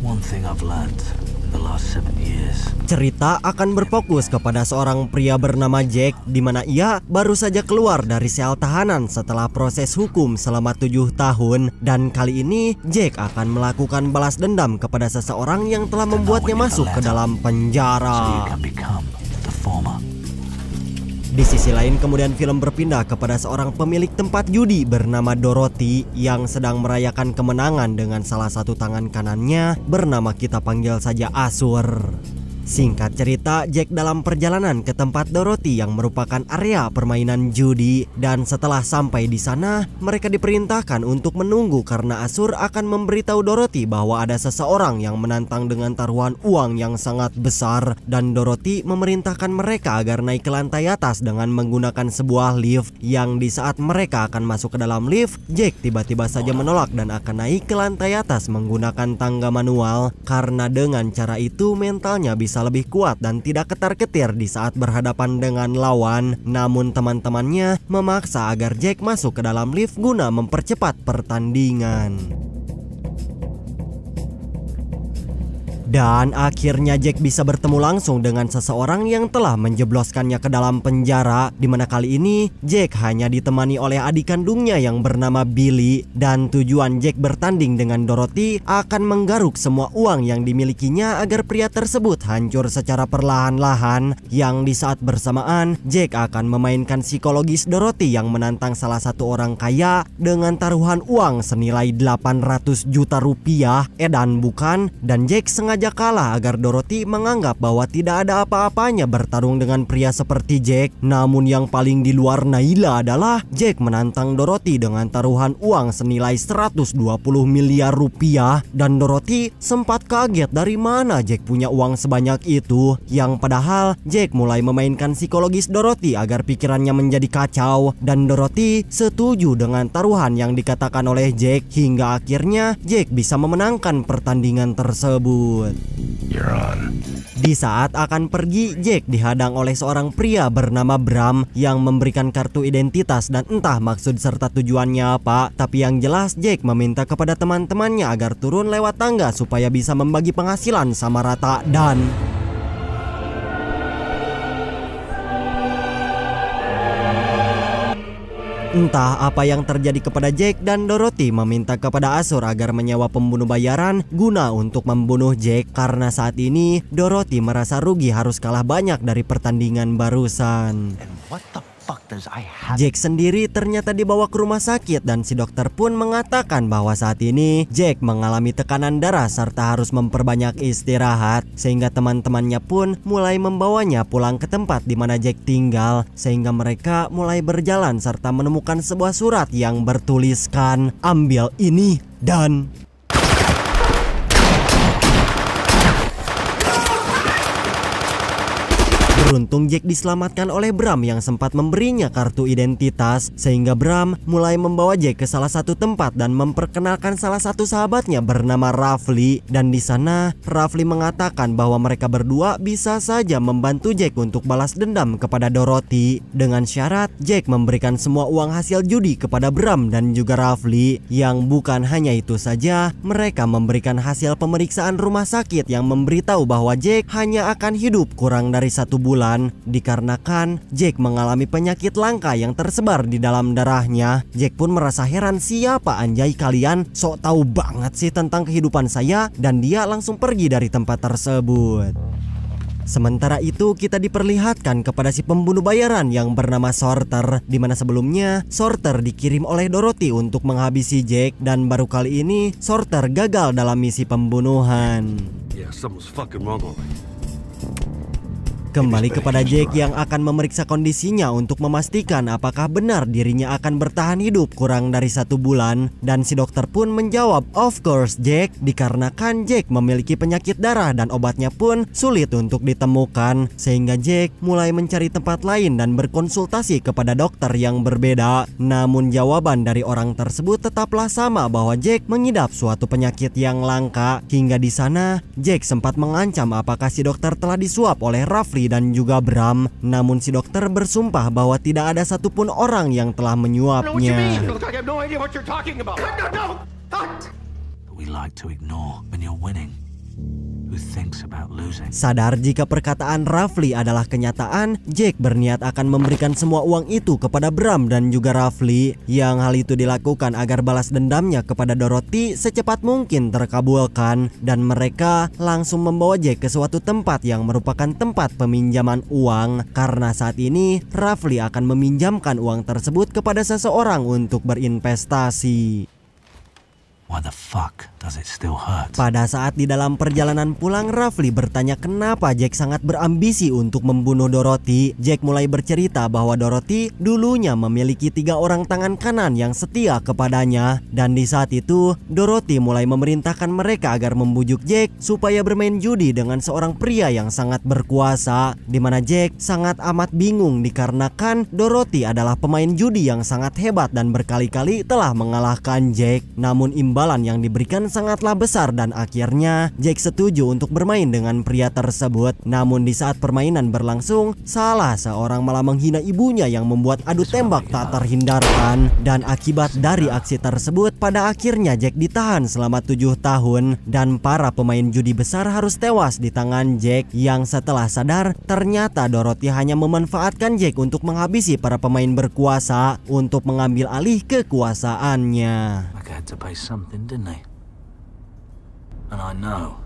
one thing I've learned in the last 7 years. Cerita akan berfokus kepada seorang pria bernama Jack, di mana ia baru saja keluar dari sel tahanan setelah proses hukum selama 7 tahun. Dan kali ini Jack akan melakukan balas dendam kepada seseorang yang telah membuatnya masuk ke dalam penjara. Di sisi lain kemudian film berpindah kepada seorang pemilik tempat judi bernama Dorothy yang sedang merayakan kemenangan dengan salah satu tangan kanannya bernama kita panggil saja Asur. Singkat cerita, Jack dalam perjalanan ke tempat Dorothy yang merupakan area permainan judi, dan setelah sampai di sana, mereka diperintahkan untuk menunggu karena Asur akan memberitahu Dorothy bahwa ada seseorang yang menantang dengan taruhan uang yang sangat besar, dan Dorothy memerintahkan mereka agar naik ke lantai atas dengan menggunakan sebuah lift yang di saat mereka akan masuk ke dalam lift, Jack tiba-tiba saja menolak dan akan naik ke lantai atas menggunakan tangga manual karena dengan cara itu mentalnya bisa lebih kuat dan tidak ketar-ketir di saat berhadapan dengan lawan. Namun teman-temannya memaksa agar Jack masuk ke dalam lift guna mempercepat pertandingan. Dan akhirnya Jack bisa bertemu langsung dengan seseorang yang telah menjebloskannya ke dalam penjara, di mana kali ini Jack hanya ditemani oleh adik kandungnya yang bernama Billy. Dan tujuan Jack bertanding dengan Dorothy akan menggaruk semua uang yang dimilikinya agar pria tersebut hancur secara perlahan-lahan. Yang di saat bersamaan Jack akan memainkan psikologis Dorothy yang menantang salah satu orang kaya dengan taruhan uang senilai 800 juta rupiah. Dan bukan, dan Jack sengaja kalah agar Dorothy menganggap bahwa tidak ada apa-apanya bertarung dengan pria seperti Jack. Namun yang paling di luar Naila adalah Jack menantang Dorothy dengan taruhan uang senilai 120 miliar rupiah, dan Dorothy sempat kaget dari mana Jack punya uang sebanyak itu. Yang padahal Jack mulai memainkan psikologis Dorothy agar pikirannya menjadi kacau, dan Dorothy setuju dengan taruhan yang dikatakan oleh Jack hingga akhirnya Jack bisa memenangkan pertandingan tersebut. Di saat akan pergi, Jack dihadang oleh seorang pria bernama Bram yang memberikan kartu identitas dan entah maksud serta tujuannya apa. Tapi yang jelas Jack meminta kepada teman-temannya agar turun lewat tangga supaya bisa membagi penghasilan sama rata. Dan entah apa yang terjadi kepada Jack, dan Dorothy meminta kepada Asur agar menyewa pembunuh bayaran guna untuk membunuh Jack karena saat ini Dorothy merasa rugi harus kalah banyak dari pertandingan barusan. Jack sendiri ternyata dibawa ke rumah sakit dan si dokter pun mengatakan bahwa saat ini Jack mengalami tekanan darah serta harus memperbanyak istirahat, sehingga teman-temannya pun mulai membawanya pulang ke tempat di mana Jack tinggal, sehingga mereka mulai berjalan serta menemukan sebuah surat yang bertuliskan "Ambil ini" dan beruntung Jack diselamatkan oleh Bram yang sempat memberinya kartu identitas, sehingga Bram mulai membawa Jack ke salah satu tempat dan memperkenalkan salah satu sahabatnya bernama Rafli. Dan di sana Rafli mengatakan bahwa mereka berdua bisa saja membantu Jack untuk balas dendam kepada Dorothy dengan syarat Jack memberikan semua uang hasil judi kepada Bram dan juga Rafli. Yang bukan hanya itu saja, mereka memberikan hasil pemeriksaan rumah sakit yang memberitahu bahwa Jack hanya akan hidup kurang dari 1 bulan dikarenakan Jack mengalami penyakit langka yang tersebar di dalam darahnya. Jack pun merasa heran, siapa anjay kalian, sok tahu banget sih tentang kehidupan saya, dan dia langsung pergi dari tempat tersebut. Sementara itu kita diperlihatkan kepada si pembunuh bayaran yang bernama Sorter, di mana sebelumnya Sorter dikirim oleh Dorothy untuk menghabisi Jack, dan baru kali ini Sorter gagal dalam misi pembunuhan. Kembali kepada Jack yang akan memeriksa kondisinya untuk memastikan apakah benar dirinya akan bertahan hidup kurang dari 1 bulan. Dan si dokter pun menjawab, "Of course Jack," dikarenakan Jack memiliki penyakit darah dan obatnya pun sulit untuk ditemukan. Sehingga Jack mulai mencari tempat lain dan berkonsultasi kepada dokter yang berbeda. Namun jawaban dari orang tersebut tetaplah sama, bahwa Jack mengidap suatu penyakit yang langka. Hingga di sana Jack sempat mengancam apakah si dokter telah disuap oleh Rafli dan juga Bram. Namun si dokter bersumpah bahwa tidak ada satupun orang yang telah menyuapnya. We like to ignore when you're winning. who thinks about losing. Sadar jika perkataan Rafli adalah kenyataan, Jack berniat akan memberikan semua uang itu kepada Bram dan juga Rafli, yang hal itu dilakukan agar balas dendamnya kepada Dorothy secepat mungkin terkabulkan, dan mereka langsung membawa Jack ke suatu tempat yang merupakan tempat peminjaman uang, karena saat ini Rafli akan meminjamkan uang tersebut kepada seseorang untuk berinvestasi. Why the fuck does it still hurt? Pada saat di dalam perjalanan pulang, Rafli bertanya kenapa Jack sangat berambisi untuk membunuh Dorothy. Jack mulai bercerita bahwa Dorothy dulunya memiliki 3 orang tangan kanan yang setia kepadanya, dan di saat itu Dorothy mulai memerintahkan mereka agar membujuk Jack supaya bermain judi dengan seorang pria yang sangat berkuasa, di mana Jack sangat amat bingung dikarenakan Dorothy adalah pemain judi yang sangat hebat dan berkali-kali telah mengalahkan Jack. Namun imbalan yang diberikan sangatlah besar dan akhirnya Jack setuju untuk bermain dengan pria tersebut. Namun di saat permainan berlangsung, salah seorang malah menghina ibunya yang membuat adu tembak tak terhindarkan, dan akibat dari aksi tersebut pada akhirnya Jack ditahan selama 7 tahun dan para pemain judi besar harus tewas di tangan Jack, yang setelah sadar ternyata Dorothy hanya memanfaatkan Jack untuk menghabisi para pemain berkuasa untuk mengambil alih kekuasaannya. Like I had to pay something, didn't they? And I know.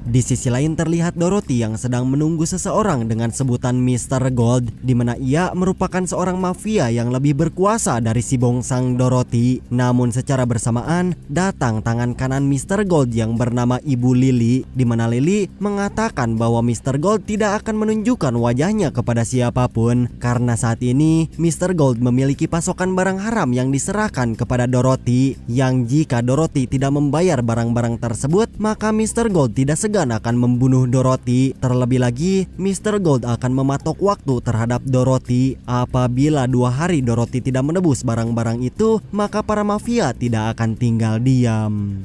Di sisi lain terlihat Dorothy yang sedang menunggu seseorang dengan sebutan Mr. Gold, di mana ia merupakan seorang mafia yang lebih berkuasa dari si bongsang Dorothy. Namun secara bersamaan datang tangan kanan Mr. Gold yang bernama Ibu Lily, di mana Lily mengatakan bahwa Mr. Gold tidak akan menunjukkan wajahnya kepada siapapun karena saat ini Mr. Gold memiliki pasokan barang haram yang diserahkan kepada Dorothy, yang jika Dorothy tidak membayar barang-barang tersebut maka Mr. Gold tidak segan akan membunuh Dorothy. Terlebih lagi, Mr. Gold akan mematok waktu terhadap Dorothy. Apabila 2 hari Dorothy tidak menebus barang-barang itu, maka para mafia tidak akan tinggal diam.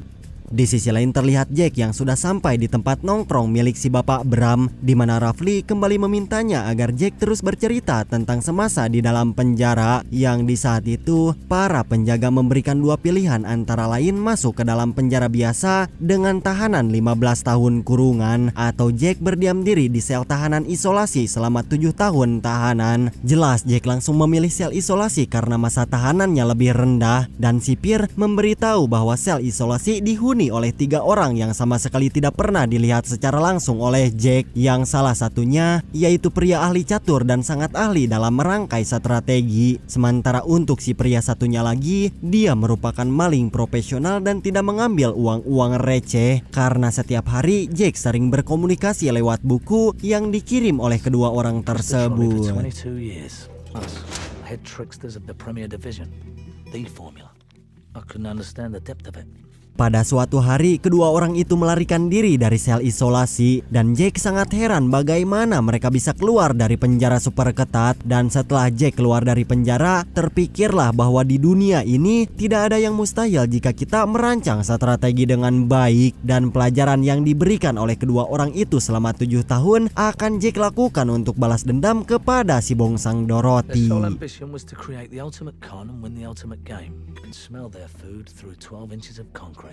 Di sisi lain terlihat Jack yang sudah sampai di tempat nongkrong milik si bapak Bram, di mana Rafli kembali memintanya agar Jack terus bercerita tentang semasa di dalam penjara, yang di saat itu para penjaga memberikan 2 pilihan antara lain masuk ke dalam penjara biasa dengan tahanan 15 tahun kurungan atau Jack berdiam diri di sel tahanan isolasi selama 7 tahun tahanan. Jelas Jack langsung memilih sel isolasi karena masa tahanannya lebih rendah, dan sipir memberitahu bahwa sel isolasi dihuni oleh 3 orang yang sama sekali tidak pernah dilihat secara langsung oleh Jack, yang salah satunya yaitu pria ahli catur dan sangat ahli dalam merangkai strategi. Sementara untuk si pria satunya lagi, dia merupakan maling profesional dan tidak mengambil uang-uang receh, karena setiap hari Jack sering berkomunikasi lewat buku yang dikirim oleh kedua orang tersebut. Head tricksters of the Premier Division. The formula. I couldn't understand the depth of it. Pada suatu hari, kedua orang itu melarikan diri dari sel isolasi, dan Jack sangat heran bagaimana mereka bisa keluar dari penjara super ketat. Dan setelah Jack keluar dari penjara, terpikirlah bahwa di dunia ini tidak ada yang mustahil jika kita merancang strategi dengan baik, dan pelajaran yang diberikan oleh kedua orang itu selama 7 tahun akan Jack lakukan untuk balas dendam kepada si bongsang Dorothy. Their sole ambition was to create the ultimate con and win the ultimate game. You can smell their food through 12 inches of concrete.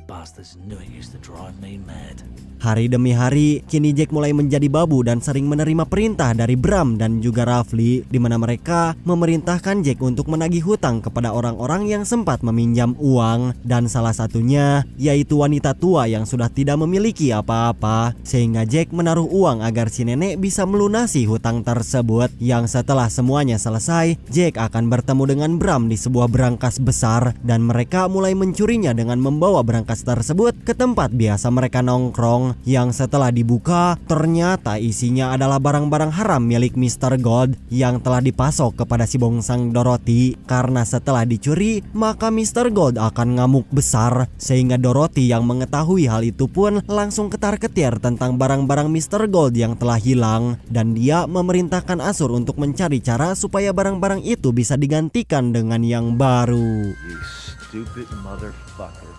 Bastards knew it used to drive me mad. Hari demi hari, kini Jack mulai menjadi babu dan sering menerima perintah dari Bram dan juga Rafli, di mana mereka memerintahkan Jack untuk menagih hutang kepada orang-orang yang sempat meminjam uang, dan salah satunya yaitu wanita tua yang sudah tidak memiliki apa-apa, sehingga Jack menaruh uang agar si nenek bisa melunasi hutang tersebut. Yang setelah semuanya selesai, Jack akan bertemu dengan Bram di sebuah berangkas besar, dan mereka mulai mencurinya dengan membawa berangkas tersebut ke tempat biasa mereka nongkrong, yang setelah dibuka ternyata isinya adalah barang-barang haram milik Mr. Gold yang telah dipasok kepada si bongsang Dorothy, karena setelah dicuri maka Mr. Gold akan ngamuk besar, sehingga Dorothy yang mengetahui hal itu pun langsung ketar-ketir tentang barang-barang Mr. Gold yang telah hilang, dan dia memerintahkan Asur untuk mencari cara supaya barang-barang itu bisa digantikan dengan yang baru. You stupid motherfucker.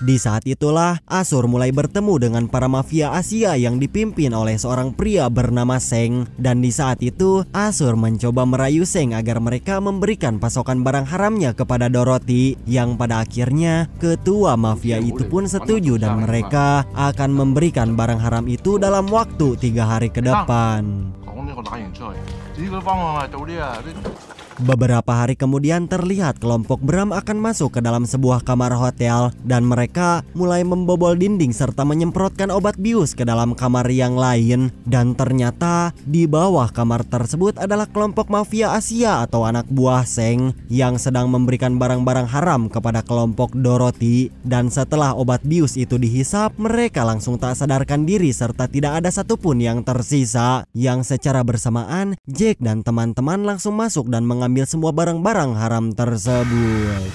Di saat itulah Asur mulai bertemu dengan para mafia Asia yang dipimpin oleh seorang pria bernama Seng. Dan di saat itu Asur mencoba merayu Seng agar mereka memberikan pasokan barang haramnya kepada Dorothy, yang pada akhirnya ketua mafia itu pun setuju dan mereka akan memberikan barang haram itu dalam waktu 3 hari ke depan. Beberapa hari kemudian terlihat kelompok Bram akan masuk ke dalam sebuah kamar hotel dan mereka mulai membobol dinding serta menyemprotkan obat bius ke dalam kamar yang lain. Dan ternyata di bawah kamar tersebut adalah kelompok mafia Asia atau anak buah Seng yang sedang memberikan barang-barang haram kepada kelompok Dorothy. Dan setelah obat bius itu dihisap, mereka langsung tak sadarkan diri serta tidak ada satupun yang tersisa. Yang secara bersamaan Jack dan teman-teman langsung masuk dan mengambil semua barang-barang haram tersebut.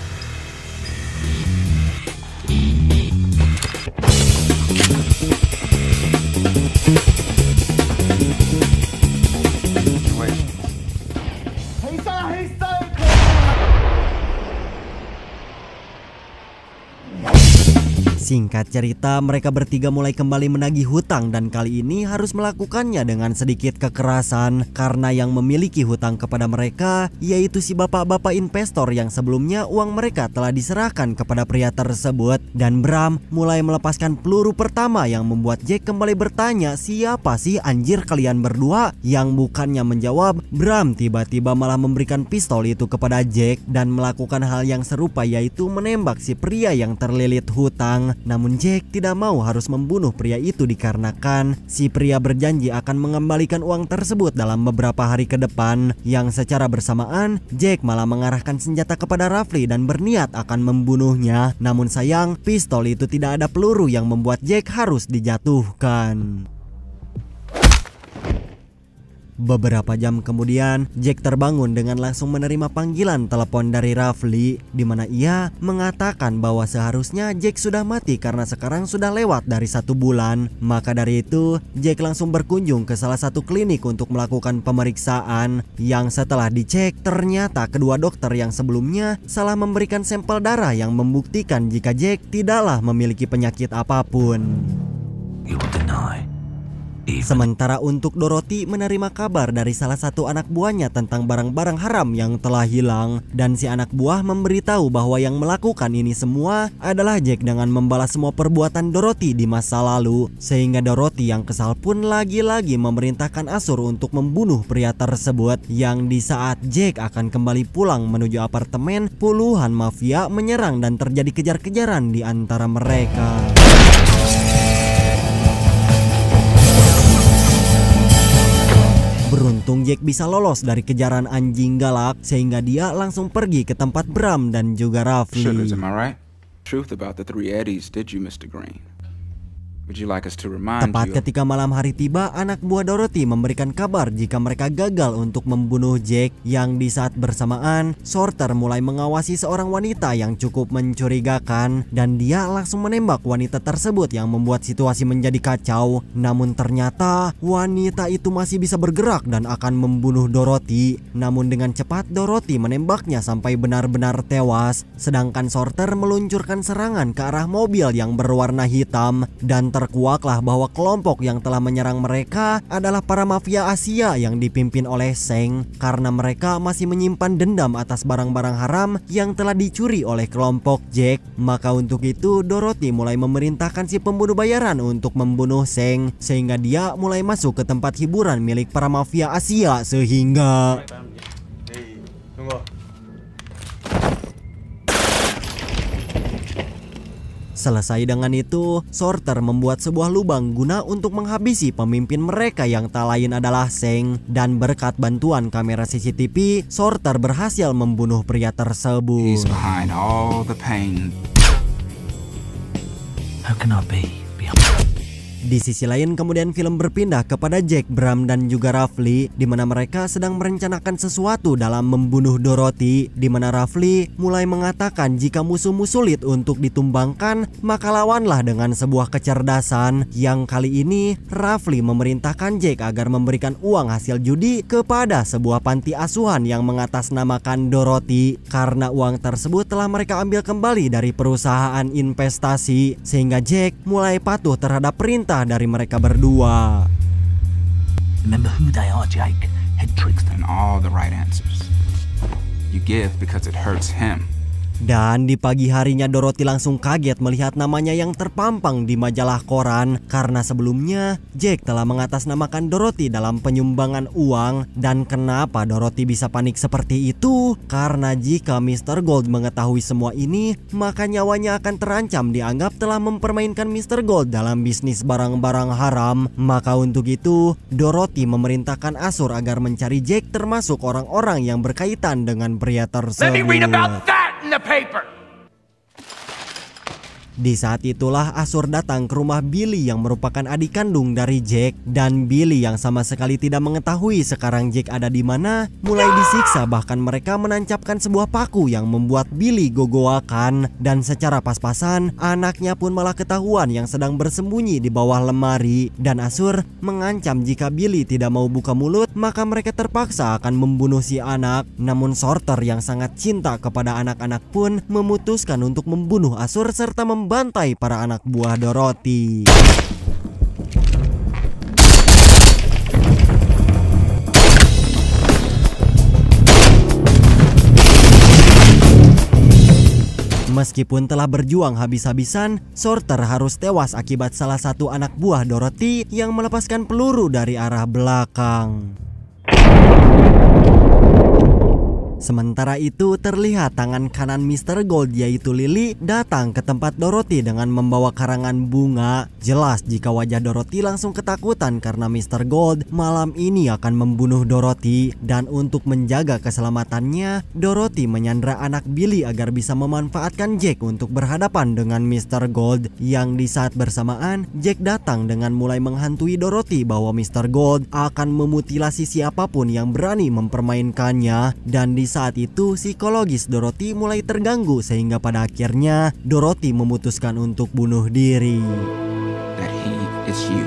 Singkat cerita, mereka bertiga mulai kembali menagih hutang dan kali ini harus melakukannya dengan sedikit kekerasan karena yang memiliki hutang kepada mereka yaitu si bapak-bapak investor yang sebelumnya uang mereka telah diserahkan kepada pria tersebut. Dan Bram mulai melepaskan peluru pertama yang membuat Jack kembali bertanya, siapa sih anjir kalian berdua? Yang bukannya menjawab, Bram tiba-tiba malah memberikan pistol itu kepada Jack dan melakukan hal yang serupa yaitu menembak si pria yang terlilit hutang. Namun Jack tidak mau harus membunuh pria itu dikarenakan si pria berjanji akan mengembalikan uang tersebut dalam beberapa hari ke depan. Yang secara bersamaan Jack malah mengarahkan senjata kepada Rafli dan berniat akan membunuhnya. Namun sayang pistol itu tidak ada peluru yang membuat Jack harus dijatuhkan. Beberapa jam kemudian, Jack terbangun dengan langsung menerima panggilan telepon dari Rafli, di mana ia mengatakan bahwa seharusnya Jack sudah mati karena sekarang sudah lewat dari 1 bulan. Maka dari itu, Jack langsung berkunjung ke salah satu klinik untuk melakukan pemeriksaan. Yang setelah dicek, ternyata kedua dokter yang sebelumnya salah memberikan sampel darah yang membuktikan jika Jack tidaklah memiliki penyakit apapun. Sementara untuk Dorothy menerima kabar dari salah satu anak buahnya tentang barang-barang haram yang telah hilang. Dan si anak buah memberitahu bahwa yang melakukan ini semua adalah Jack dengan membalas semua perbuatan Dorothy di masa lalu. Sehingga Dorothy yang kesal pun lagi-lagi memerintahkan Asur untuk membunuh pria tersebut. Yang di saat Jack akan kembali pulang menuju apartemen, puluhan mafia menyerang dan terjadi kejar-kejaran di antara mereka. Beruntung Jack bisa lolos dari kejaran anjing galak sehingga dia langsung pergi ke tempat Bram dan juga Rafli. Tepat ketika malam hari tiba, anak buah Dorothy memberikan kabar jika mereka gagal untuk membunuh Jack. Yang di saat bersamaan, Sorter mulai mengawasi seorang wanita yang cukup mencurigakan dan dia langsung menembak wanita tersebut yang membuat situasi menjadi kacau. Namun ternyata wanita itu masih bisa bergerak dan akan membunuh Dorothy. Namun dengan cepat Dorothy menembaknya sampai benar-benar tewas. Sedangkan Sorter meluncurkan serangan ke arah mobil yang berwarna hitam dan terkuaklah bahwa kelompok yang telah menyerang mereka adalah para mafia Asia yang dipimpin oleh Seng karena mereka masih menyimpan dendam atas barang-barang haram yang telah dicuri oleh kelompok Jack. Maka untuk itu Dorothy mulai memerintahkan si pembunuh bayaran untuk membunuh Seng sehingga dia mulai masuk ke tempat hiburan milik para mafia Asia sehingga selesai dengan itu, Sorter membuat sebuah lubang guna untuk menghabisi pemimpin mereka yang tak lain adalah Seng. Dan berkat bantuan kamera CCTV, Sorter berhasil membunuh pria tersebut. Di sisi lain kemudian film berpindah kepada Jack, Bram dan juga Rafli, di mana mereka sedang merencanakan sesuatu dalam membunuh Dorothy, di mana Rafli mulai mengatakan jika musuhmu sulit untuk ditumbangkan maka lawanlah dengan sebuah kecerdasan. Yang kali ini Rafli memerintahkan Jack agar memberikan uang hasil judi kepada sebuah panti asuhan yang mengatasnamakan Dorothy, karena uang tersebut telah mereka ambil kembali dari perusahaan investasi, sehingga Jack mulai patuh terhadap perintah dari mereka berdua. Remember who they are, Jake. Head trickster. And all the right answers. You give because it hurts him. Dan di pagi harinya Dorothy langsung kaget melihat namanya yang terpampang di majalah koran, karena sebelumnya Jack telah mengatasnamakan Dorothy dalam penyumbangan uang. Dan kenapa Dorothy bisa panik seperti itu? Karena jika Mr. Gold mengetahui semua ini, maka nyawanya akan terancam, dianggap telah mempermainkan Mr. Gold dalam bisnis barang-barang haram. Maka untuk itu Dorothy memerintahkan Asur agar mencari Jack termasuk orang-orang yang berkaitan dengan pria tersebut. Let me read about that in the paper. Di saat itulah Asur datang ke rumah Billy yang merupakan adik kandung dari Jack, dan Billy yang sama sekali tidak mengetahui sekarang Jack ada di mana mulai disiksa, bahkan mereka menancapkan sebuah paku yang membuat Billy gogoakan, dan secara pas-pasan anaknya pun malah ketahuan yang sedang bersembunyi di bawah lemari, dan Asur mengancam jika Billy tidak mau buka mulut maka mereka terpaksa akan membunuh si anak. Namun Sorter yang sangat cinta kepada anak-anak pun memutuskan untuk membunuh Asur serta membantai para anak buah Dorothy. Meskipun telah berjuang habis-habisan, Sorter harus tewas akibat salah satu anak buah Dorothy yang melepaskan peluru dari arah belakang. Sementara itu terlihat tangan kanan Mr. Gold yaitu Lily datang ke tempat Dorothy dengan membawa karangan bunga. Jelas jika wajah Dorothy langsung ketakutan karena Mr. Gold malam ini akan membunuh Dorothy. Dan untuk menjaga keselamatannya, Dorothy menyandra anak Billy agar bisa memanfaatkan Jack untuk berhadapan dengan Mr. Gold. Yang di saat bersamaan Jack datang dengan mulai menghantui Dorothy bahwa Mr. Gold akan memutilasi siapapun yang berani mempermainkannya. Dan di saat itu psikologis Dorothy mulai terganggu sehingga pada akhirnya Dorothy memutuskan untuk bunuh diri. That he is you.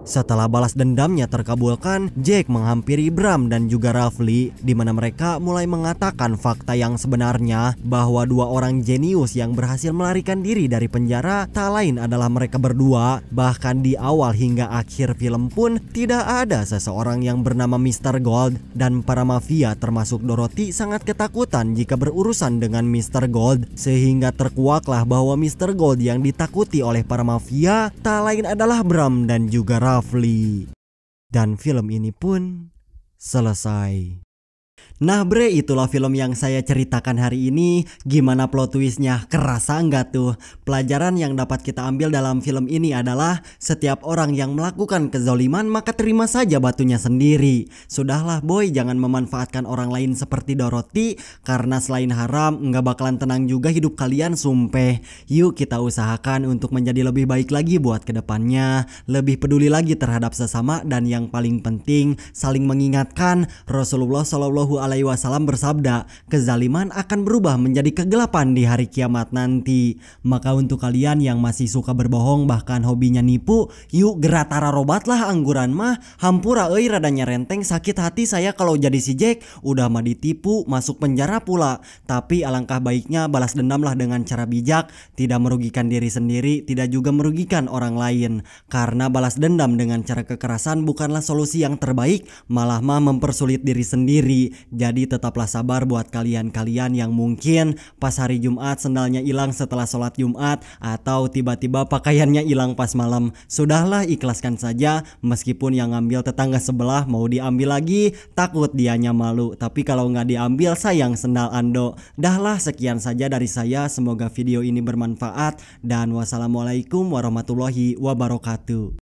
Setelah balas dendamnya terkabulkan, Jack menghampiri Bram dan juga Rafli, di mana mereka mulai mengatakan fakta yang sebenarnya bahwa dua orang jenius yang berhasil melarikan diri dari penjara tak lain adalah mereka berdua. Bahkan di awal hingga akhir film pun tidak ada seseorang yang bernama Mr. Gold, dan para mafia termasuk Dorothy sangat ketakutan jika berurusan dengan Mr. Gold, sehingga terkuaklah bahwa Mr. Gold yang ditakuti oleh para mafia tak lain adalah Bram dan juga Rafli. Dan film ini pun selesai. Nah bre, itulah film yang saya ceritakan hari ini. Gimana plot twistnya? Kerasa nggak tuh? Pelajaran yang dapat kita ambil dalam film ini adalah setiap orang yang melakukan kezaliman maka terima saja batunya sendiri. Sudahlah boy, jangan memanfaatkan orang lain seperti Dorothy, karena selain haram nggak bakalan tenang juga hidup kalian, sumpeh. Yuk kita usahakan untuk menjadi lebih baik lagi buat kedepannya, lebih peduli lagi terhadap sesama, dan yang paling penting saling mengingatkan. Rasulullah SAW bersabda, kezaliman akan berubah menjadi kegelapan di hari kiamat nanti. Maka untuk kalian yang masih suka berbohong bahkan hobinya nipu, yuk geratara robatlah angguran mah. Hampura euy radanya renteng, sakit hati saya kalau jadi si Jack, udah mah ditipu masuk penjara pula. Tapi alangkah baiknya balas dendamlah dengan cara bijak, tidak merugikan diri sendiri, tidak juga merugikan orang lain. Karena balas dendam dengan cara kekerasan bukanlah solusi yang terbaik, malah mah mempersulit diri sendiri. Jadi tetaplah sabar buat kalian-kalian yang mungkin pas hari Jumat sendalnya hilang setelah sholat Jumat, atau tiba-tiba pakaiannya hilang pas malam. Sudahlah, ikhlaskan saja, meskipun yang ngambil tetangga sebelah, mau diambil lagi takut dianya malu. Tapi kalau nggak diambil sayang sendal ando. Dahlah, sekian saja dari saya, semoga video ini bermanfaat, dan wassalamualaikum warahmatullahi wabarakatuh.